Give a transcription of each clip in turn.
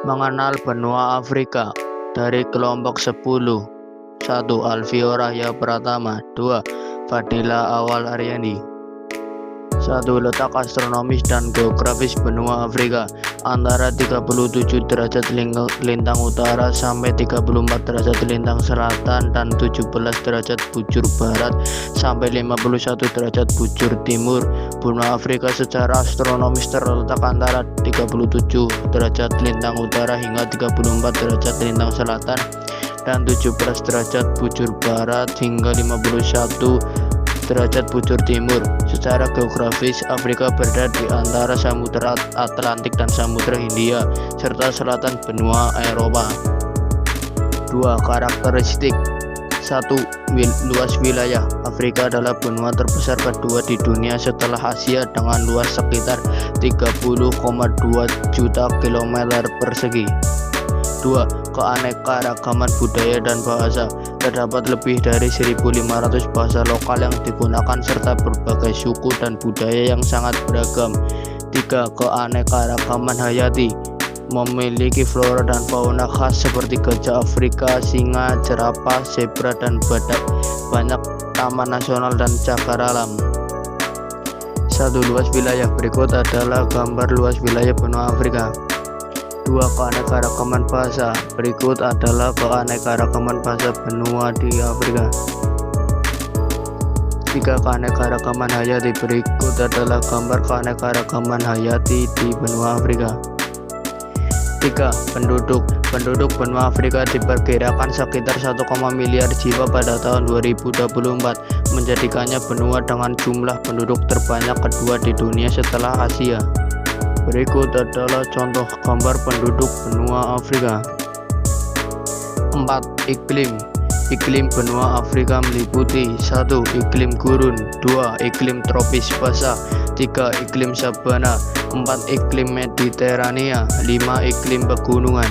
Mengenal benua Afrika dari kelompok 10. 1. Alvio Rahya Pratama. 2. Fadila Awal Aryani. 1. Letak astronomis dan geografis benua Afrika antara 37 derajat lintang utara sampai 34 derajat lintang selatan dan 17 derajat bujur barat sampai 51 derajat bujur timur. Benua Afrika secara astronomis terletak antara 37 derajat lintang utara hingga 34 derajat lintang selatan dan 17 derajat bujur barat hingga 51 derajat bujur timur. Secara geografis, Afrika berada di antara Samudra Atlantik dan Samudra Hindia serta selatan benua Eropa. 2. Karakteristik. 1. Luas wilayah. Afrika adalah benua terbesar kedua di dunia setelah Asia dengan luas sekitar 30,2 juta kilometer persegi. 2. Keanekaragaman budaya dan bahasa. Terdapat lebih dari 1.500 bahasa lokal yang digunakan serta berbagai suku dan budaya yang sangat beragam. 3. Keanekaragaman hayati. Memiliki flora dan fauna khas seperti gajah Afrika, singa, jerapah, zebra, dan badak. Banyak taman nasional dan cagar alam. 1. Luas wilayah. Berikut adalah gambar luas wilayah benua Afrika. 2. Keanekaragaman bahasa. Berikut adalah keanekaragaman bahasa benua di Afrika. 3. Keanekaragaman hayati. Berikut adalah gambar keanekaragaman hayati di benua Afrika. 3. Penduduk. Penduduk benua Afrika diperkirakan sekitar 1, miliar jiwa pada tahun 2024, menjadikannya benua dengan jumlah penduduk terbanyak kedua di dunia setelah Asia. Berikut adalah contoh gambar penduduk benua Afrika. 4. Iklim. Iklim benua Afrika meliputi 1. Iklim gurun. 2. Iklim tropis basah. 3. Iklim sabana. 4. Iklim Mediterania. 5. Iklim pegunungan.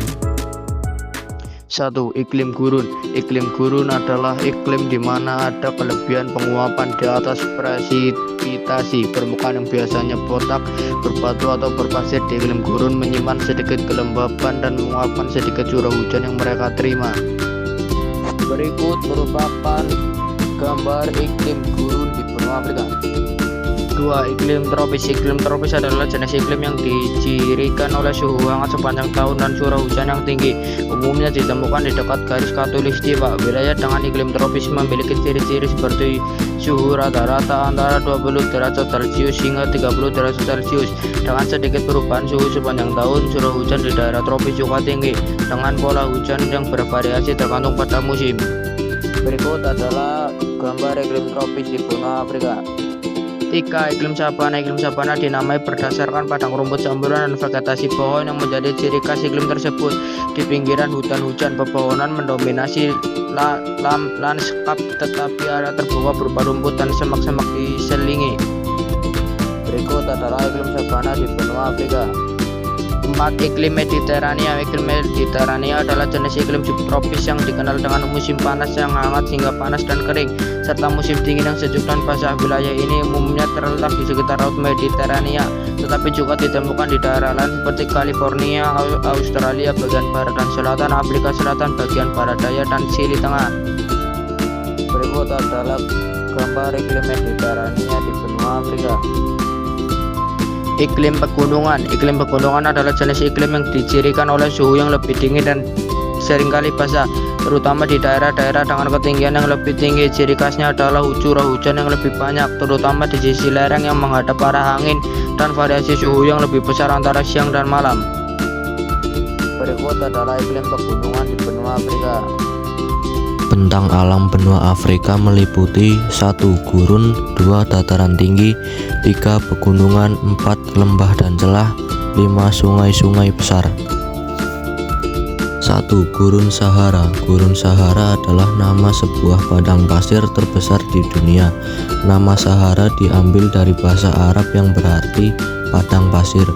1. Iklim gurun. Iklim gurun adalah iklim di mana ada kelebihan penguapan di atas presipitasi permukaan yang biasanya botak, berbatu atau berpasir. Di iklim gurun menyimpan sedikit kelembapan dan menguapkan sedikit curah hujan yang mereka terima. Berikut merupakan gambar iklim gurun di benua Afrika. 2. Iklim tropis. Iklim tropis adalah jenis iklim yang dicirikan oleh suhu hangat sepanjang tahun dan curah hujan yang tinggi. Umumnya ditemukan di dekat garis khatulistiwa. Wilayah dengan iklim tropis memiliki ciri-ciri seperti suhu rata-rata antara 20 derajat Celcius hingga 30 derajat Celcius dengan sedikit perubahan suhu sepanjang tahun. Curah hujan di daerah tropis juga tinggi dengan pola hujan yang bervariasi tergantung pada musim. Berikut adalah gambar iklim tropis di benua Afrika. 3. Iklim sabana. Iklim sabana dinamai berdasarkan padang rumput, samburan, dan vegetasi pohon yang menjadi ciri khas iklim tersebut. Di pinggiran hutan-hujan pepohonan mendominasi lanskap, tetapi area terbuka berupa rumput dan semak-semak diselingi. Berikut adalah iklim sabana di benua Afrika. 4. Iklim Mediterania. Iklim Mediterania adalah jenis iklim subtropis yang dikenal dengan musim panas yang hangat hingga panas dan kering, serta musim dingin yang sejuk dan basah. Wilayah ini umumnya terletak di sekitar Laut Mediterania, tetapi juga ditemukan di daerah lain seperti California, Australia bagian barat dan selatan, Afrika Selatan bagian barat daya, dan Chili Tengah. Berikut adalah gambar iklim Mediterania di benua Afrika. Iklim pegunungan. Iklim pegunungan adalah jenis iklim yang dicirikan oleh suhu yang lebih dingin dan seringkali basah, terutama di daerah-daerah dengan ketinggian yang lebih tinggi. Ciri khasnya adalah curah hujan yang lebih banyak, terutama di sisi lereng yang menghadap arah angin, dan variasi suhu yang lebih besar antara siang dan malam. Berikut adalah iklim pegunungan di benua Afrika. Bentang alam benua Afrika meliputi 1. Gurun, 2. Dataran tinggi, 3. Pegunungan, 4. Lembah dan celah, 5. Sungai-sungai besar. 1. Gurun Sahara. Gurun Sahara adalah nama sebuah padang pasir terbesar di dunia. Nama Sahara diambil dari bahasa Arab yang berarti padang pasir.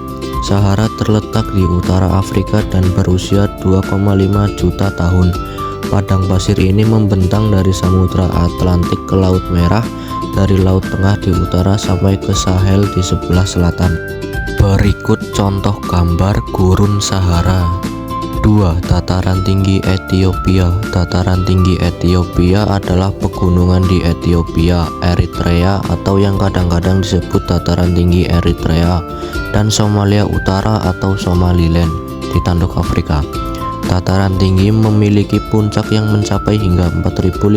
Sahara terletak di utara Afrika dan berusia 2,5 juta tahun. Padang pasir ini membentang dari Samudra Atlantik ke Laut Merah, dari Laut Tengah di utara sampai ke Sahel di sebelah selatan. Berikut contoh gambar gurun Sahara. 2. Dataran tinggi Ethiopia. Dataran tinggi Ethiopia adalah pegunungan di Ethiopia, Eritrea atau yang kadang-kadang disebut dataran tinggi Eritrea, dan Somalia Utara atau Somaliland di tanduk Afrika. Dataran tinggi memiliki puncak yang mencapai hingga 4.550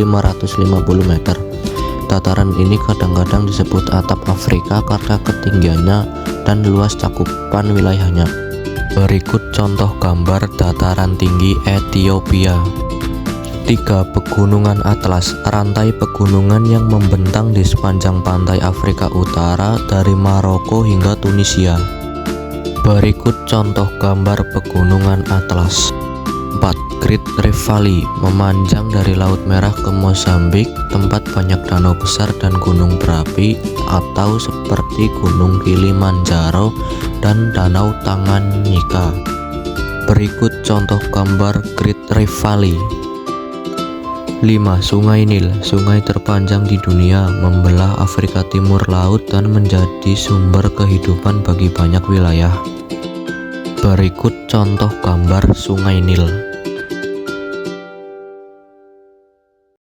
meter. Dataran ini kadang-kadang disebut atap Afrika karena ketinggiannya dan luas cakupan wilayahnya. Berikut contoh gambar dataran tinggi Ethiopia. 3. Pegunungan Atlas, rantai pegunungan yang membentang di sepanjang pantai Afrika Utara dari Maroko hingga Tunisia. Berikut contoh gambar pegunungan Atlas. 4. Great Rift Valley, memanjang dari Laut Merah ke Mozambik, tempat banyak danau besar dan gunung berapi atau seperti Gunung Kilimanjaro dan Danau Tanganyika. Berikut contoh gambar Great Rift Valley. 5. Sungai Nil, sungai terpanjang di dunia, membelah Afrika Timur Laut dan menjadi sumber kehidupan bagi banyak wilayah. Berikut contoh gambar Sungai Nil.